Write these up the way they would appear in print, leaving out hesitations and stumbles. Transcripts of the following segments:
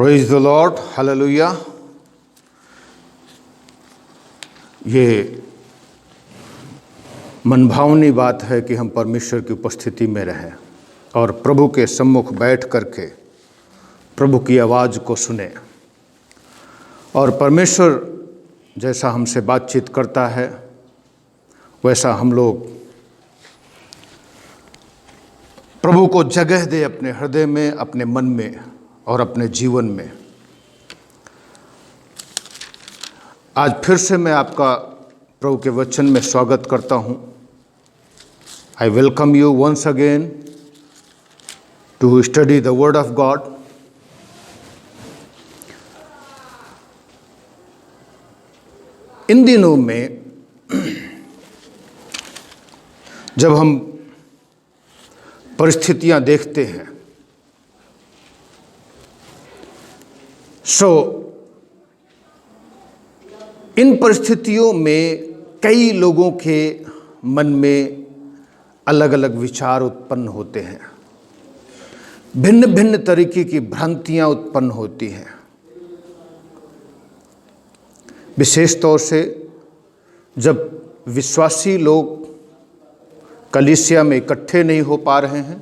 Praise the Lord, hallelujah. ये मनभावनी बात है कि हम परमेश्वर की उपस्थिति में रहें और प्रभु के सम्मुख बैठ करके प्रभु की आवाज़ को सुने। और परमेश्वर जैसा हमसे बातचीत करता है वैसा हम लोग प्रभु को जगह दे अपने हृदय में, अपने मन में और अपने जीवन में। आज फिर से मैं आपका प्रभु के वचन में स्वागत करता हूँ। I welcome you once again to study the word of God. इन दिनों में जब हम परिस्थितियां देखते हैं इन परिस्थितियों में कई लोगों के मन में अलग अलग विचार उत्पन्न होते हैं, भिन्न भिन्न तरीके की भ्रांतियां उत्पन्न होती हैं। विशेष तौर से जब विश्वासी लोग कलीसिया में इकट्ठे नहीं हो पा रहे हैं,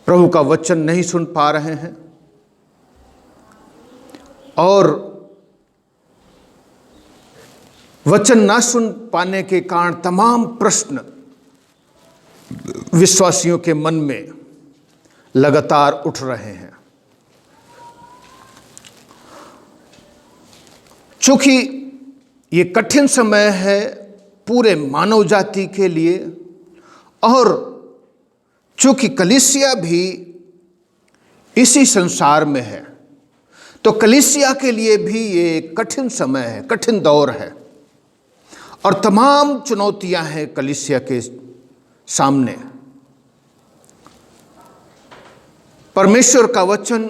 प्रभु का वचन नहीं सुन पा रहे हैं और वचन ना सुन पाने के कारण तमाम प्रश्न विश्वासियों के मन में लगातार उठ रहे हैं। चूंकि ये कठिन समय है पूरे मानव जाति के लिए और चूंकि कलीसिया भी इसी संसार में है, तो कलीसिया के लिए भी ये कठिन समय है, कठिन दौर है और तमाम चुनौतियां हैं कलीसिया के सामने। परमेश्वर का वचन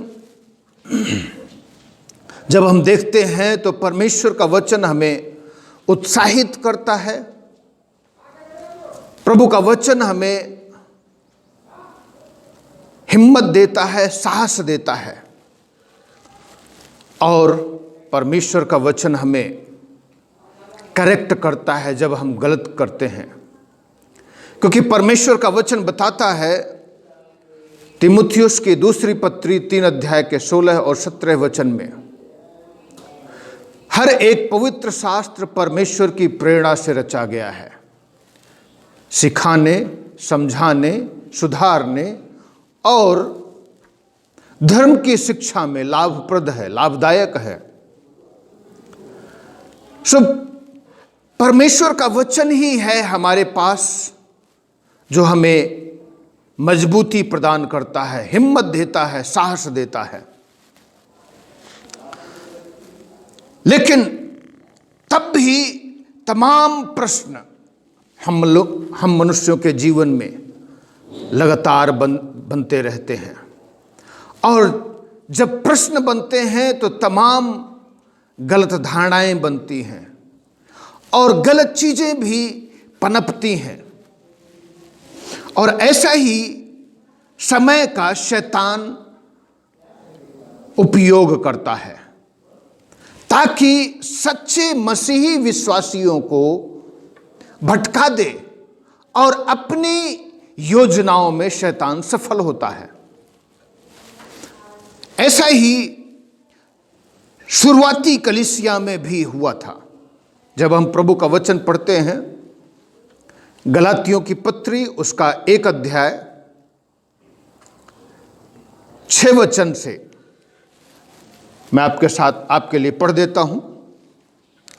जब हम देखते हैं तो परमेश्वर का वचन हमें उत्साहित करता है। प्रभु का वचन हमें हिम्मत देता है, साहस देता है और परमेश्वर का वचन हमें करेक्ट करता है जब हम गलत करते हैं। क्योंकि परमेश्वर का वचन बताता है तीमुथियुस की दूसरी पत्री 3 अध्याय के 16 और 17 वचन में, हर एक पवित्र शास्त्र परमेश्वर की प्रेरणा से रचा गया है, सिखाने, समझाने, सुधारने और धर्म की शिक्षा में लाभप्रद है, लाभदायक है। परमेश्वर का वचन ही है हमारे पास जो हमें मजबूती प्रदान करता है, हिम्मत देता है, साहस देता है। लेकिन तब भी तमाम प्रश्न हम मनुष्यों के जीवन में लगातार बनते रहते हैं और जब प्रश्न बनते हैं तो तमाम गलत धारणाएं बनती हैं और गलत चीजें भी पनपती हैं। और ऐसा ही समय का शैतान उपयोग करता है ताकि सच्चे मसीही विश्वासियों को भटका दे और अपनी योजनाओं में शैतान सफल होता है। ऐसा ही शुरुआती कलीसिया में भी हुआ था। जब हम प्रभु का वचन पढ़ते हैं गलातियों की पत्री उसका 1 अध्याय 6 वचन से मैं आपके साथ आपके लिए पढ़ देता हूं।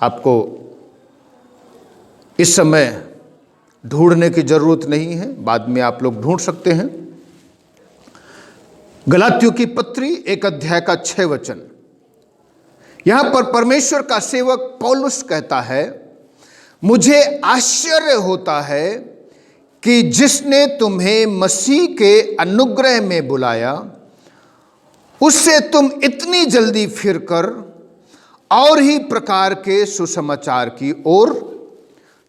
आपको इस समय ढूंढने की जरूरत नहीं है, बाद में आप लोग ढूंढ सकते हैं। गलातियों की पत्री 1 अध्याय का 6 वचन। यहां पर परमेश्वर का सेवक पौलुस कहता है, मुझे आश्चर्य होता है कि जिसने तुम्हें मसीह के अनुग्रह में बुलाया उससे तुम इतनी जल्दी फिरकर और ही प्रकार के सुसमाचार की ओर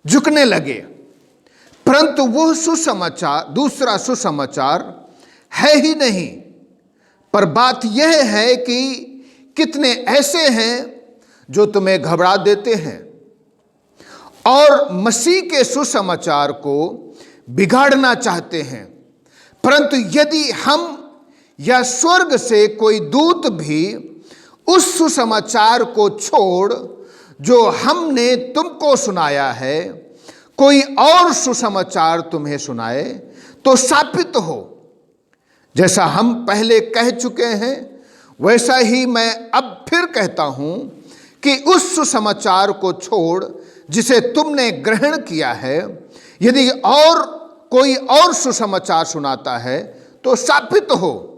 झुकने लगे, परंतु वह सुसमाचार दूसरा सुसमाचार है ही नहीं, पर बात यह है कि कितने ऐसे हैं जो तुम्हें घबरा देते हैं और मसीह के सुसमाचार को बिगाड़ना चाहते हैं। परंतु यदि हम या स्वर्ग से कोई दूत भी उस सुसमाचार को छोड़ जो हमने तुमको सुनाया है, कोई और सुसमाचार तुम्हें सुनाए, तो शापित हो। जैसा हम पहले कह चुके हैं वैसा ही मैं अब फिर कहता हूं कि उस सुसमाचार को छोड़ जिसे तुमने ग्रहण किया है, यदि और कोई और सुसमाचार सुनाता है तो शापित हो।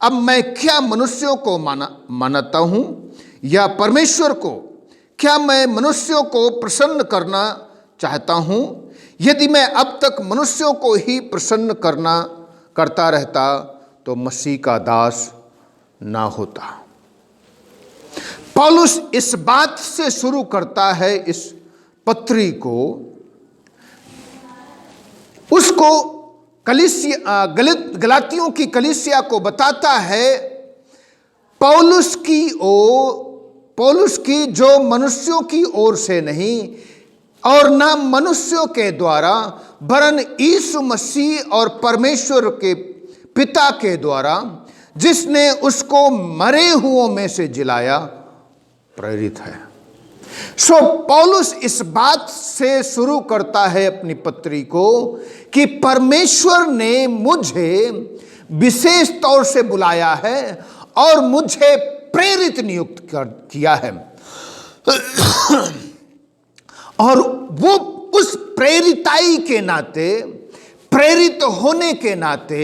अब मैं क्या मनुष्यों को मानता हूं या परमेश्वर को? क्या मैं मनुष्यों को प्रसन्न करना चाहता हूं? यदि मैं अब तक मनुष्यों को ही प्रसन्न करता रहता तो मसीह का दास ना होता। पौलुस इस बात से शुरू करता है इस पत्री को, उसको गलातियों की कलीसिया को बताता है पौलुस की जो मनुष्यों की ओर से नहीं और ना मनुष्यों के द्वारा वरन यीशु मसीह और परमेश्वर के पिता के द्वारा जिसने उसको मरे हुओं में से जिलाया प्रेरित है। पौलुस इस बात से शुरू करता है अपनी पत्री को कि परमेश्वर ने मुझे विशेष तौर से बुलाया है और मुझे प्रेरित नियुक्त किया है, और वो उस प्रेरिताई के नाते, प्रेरित होने के नाते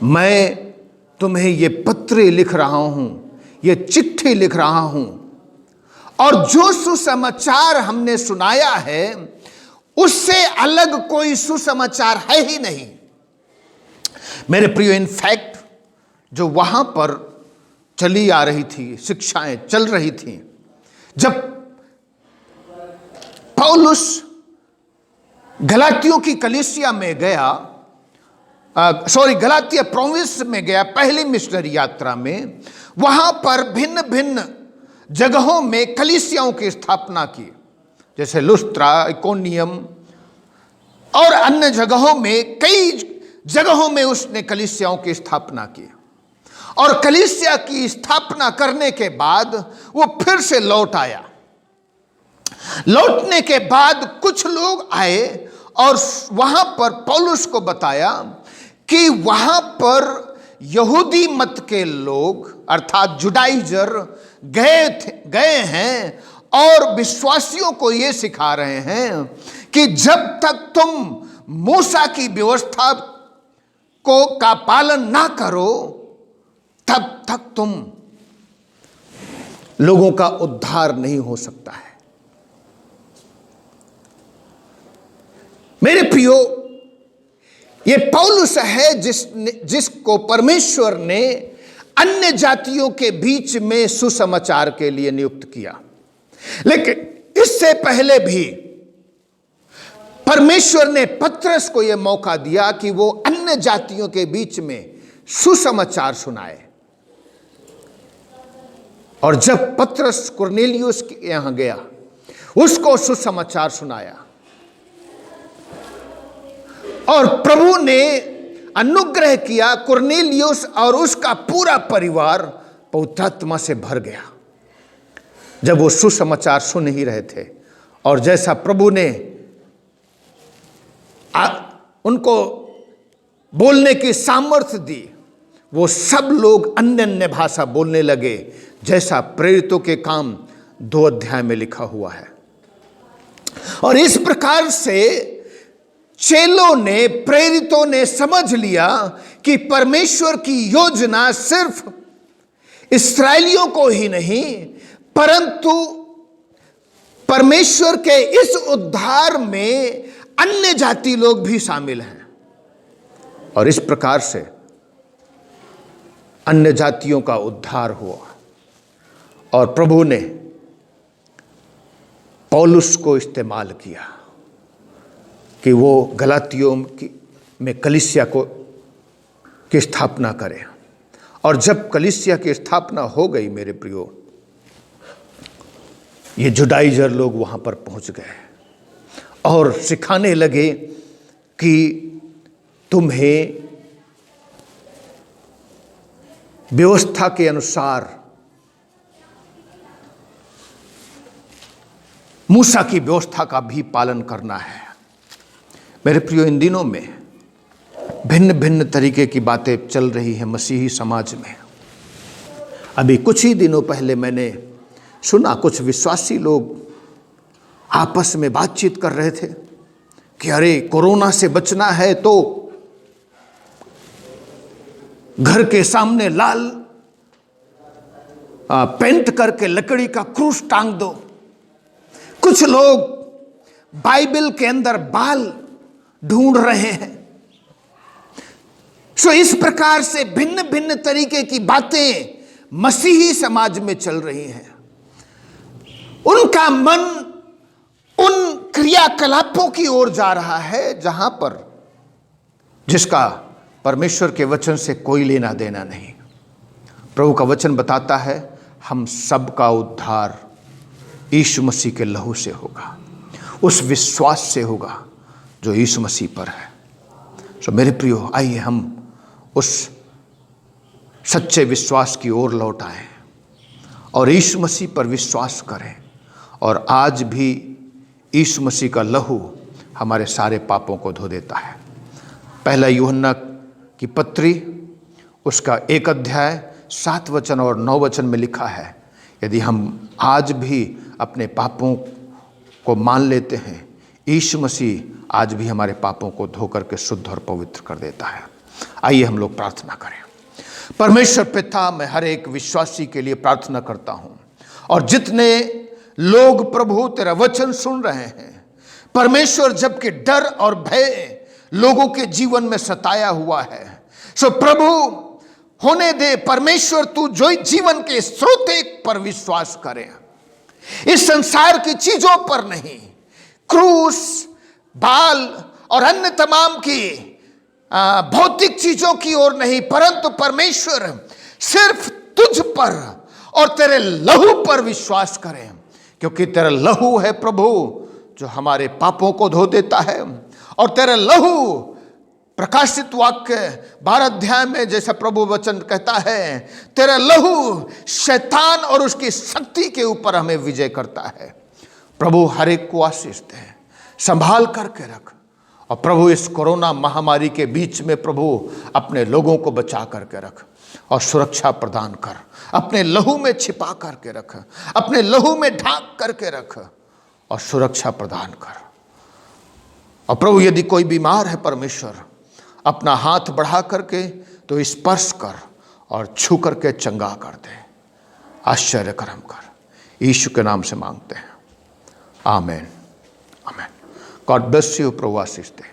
मैं तुम्हें ये पत्र लिख रहा हूं, ये चिट्ठी लिख रहा हूं। और जो सुसमाचार हमने सुनाया है उससे अलग कोई सुसमाचार है ही नहीं। मेरे प्रियो, इनफैक्ट जो वहां पर चली आ रही थी, शिक्षाएं चल रही थी, जब पौलुस गलातियों की कलीसिया में गया, गलातिया प्रोविंस में गया पहली मिशनरी यात्रा में, वहां पर भिन्न भिन्न जगहों में कलीसियाओं की स्थापना की, जैसे लुस्त्रा, इकोनियम और अन्य जगहों में, कई जगहों में उसने कलीसियाओं की स्थापना की। और कलीसिया की स्थापना करने के बाद वो फिर से लौट आया। लौटने के बाद कुछ लोग आए और वहां पर पौलुस को बताया कि वहां पर यहूदी मत के लोग अर्थात जुडाइजर गए हैं और विश्वासियों को यह सिखा रहे हैं कि जब तक तुम मूसा की व्यवस्था का पालन ना करो तब तक तुम लोगों का उद्धार नहीं हो सकता है। मेरे प्रियो, ये पौलुस है जिसको परमेश्वर ने अन्य जातियों के बीच में सुसमाचार के लिए नियुक्त किया। लेकिन इससे पहले भी परमेश्वर ने पतरस को यह मौका दिया कि वो अन्य जातियों के बीच में सुसमाचार सुनाए। और जब पतरस कुरनेलियुस के यहां गया, उसको सुसमाचार सुनाया और प्रभु ने अनुग्रह किया, कुरनेलियुस और उसका पूरा परिवार पवित्र आत्मा से भर गया जब वो सुसमाचार सुन ही रहे थे। और जैसा प्रभु ने उनको बोलने की सामर्थ्य दी, वो सब लोग अन्य अन्य भाषा बोलने लगे, जैसा प्रेरितों के काम 2 अध्याय में लिखा हुआ है। और इस प्रकार से चेलों ने, प्रेरितों ने समझ लिया कि परमेश्वर की योजना सिर्फ इस्राएलियों को ही नहीं परंतु परमेश्वर के इस उद्धार में अन्य जाति लोग भी शामिल हैं। और इस प्रकार से अन्य जातियों का उद्धार हुआ और प्रभु ने पौलुस को इस्तेमाल किया कि वो गलातियों में कलीसिया की स्थापना करे। और जब कलीसिया की स्थापना हो गई मेरे प्रियो, ये जुडाइजर लोग वहां पर पहुंच गए और सिखाने लगे कि तुम्हें व्यवस्था के अनुसार, मूसा की व्यवस्था का भी पालन करना है। मेरे प्रियो, इन दिनों में भिन्न भिन्न तरीके की बातें चल रही हैं मसीही समाज में। अभी कुछ ही दिनों पहले मैंने सुना, कुछ विश्वासी लोग आपस में बातचीत कर रहे थे कि अरे कोरोना से बचना है तो घर के सामने लाल पेंट करके लकड़ी का क्रूस टांग दो। कुछ लोग बाइबल के अंदर बाल ढूंढ रहे हैं। सो इस प्रकार से भिन्न भिन्न तरीके की बातें मसीही समाज में चल रही हैं। उनका मन उन क्रियाकलापों की ओर जा रहा है जहां पर जिसका परमेश्वर के वचन से कोई लेना देना नहीं। प्रभु का वचन बताता है हम सब का उद्धार यीशु मसीह के लहू से होगा, उस विश्वास से होगा जो यीशु मसीह पर है। सो मेरे प्रियो, आइए हम उस सच्चे विश्वास की ओर लौट आएं और यीशु मसीह पर विश्वास करें। और आज भी यीशु मसीह का लहू हमारे सारे पापों को धो देता है। पहला यूहन्ना की पत्री उसका 1 अध्याय 7 वचन और 9 वचन में लिखा है, यदि हम आज भी अपने पापों को मान लेते हैं, यीशु मसीह आज भी हमारे पापों को धो करके शुद्ध और पवित्र कर देता है। आइए हम लोग प्रार्थना करें। परमेश्वर पिता, मैं हर एक विश्वासी के लिए प्रार्थना करता हूं, और जितने लोग प्रभु तेरा वचन सुन रहे हैं परमेश्वर, जबकि डर और भय लोगों के जीवन में सताया हुआ है, सो प्रभु होने दे परमेश्वर, तू जो जीवन के स्रोत पर विश्वास करे, इस संसार की चीजों पर नहीं, क्रूस, बाल और अन्य तमाम की भौतिक चीजों की ओर नहीं, परंतु परमेश्वर सिर्फ तुझ पर और तेरे लहू पर विश्वास करें, क्योंकि तेरा लहू है प्रभु जो हमारे पापों को धो देता है। और तेरा लहू, प्रकाशित वाक्य 12 अध्याय में जैसा प्रभु वचन कहता है, तेरा लहू शैतान और उसकी शक्ति के ऊपर हमें विजय करता है। प्रभु हर एक को आशीष दे, संभाल करके रख। और प्रभु इस कोरोना महामारी के बीच में प्रभु अपने लोगों को बचा करके रख और सुरक्षा प्रदान कर, अपने लहू में छिपा करके रख, अपने लहू में ढांक करके रख और सुरक्षा प्रदान कर। और प्रभु यदि कोई बीमार है परमेश्वर, अपना हाथ बढ़ा करके तो स्पर्श कर और छू करके चंगा कर दे, आश्चर्य कर्म कर। यीशु के नाम से मांगते हैं, आमीन, आमीन। God bless you. Prabhu Ashish they.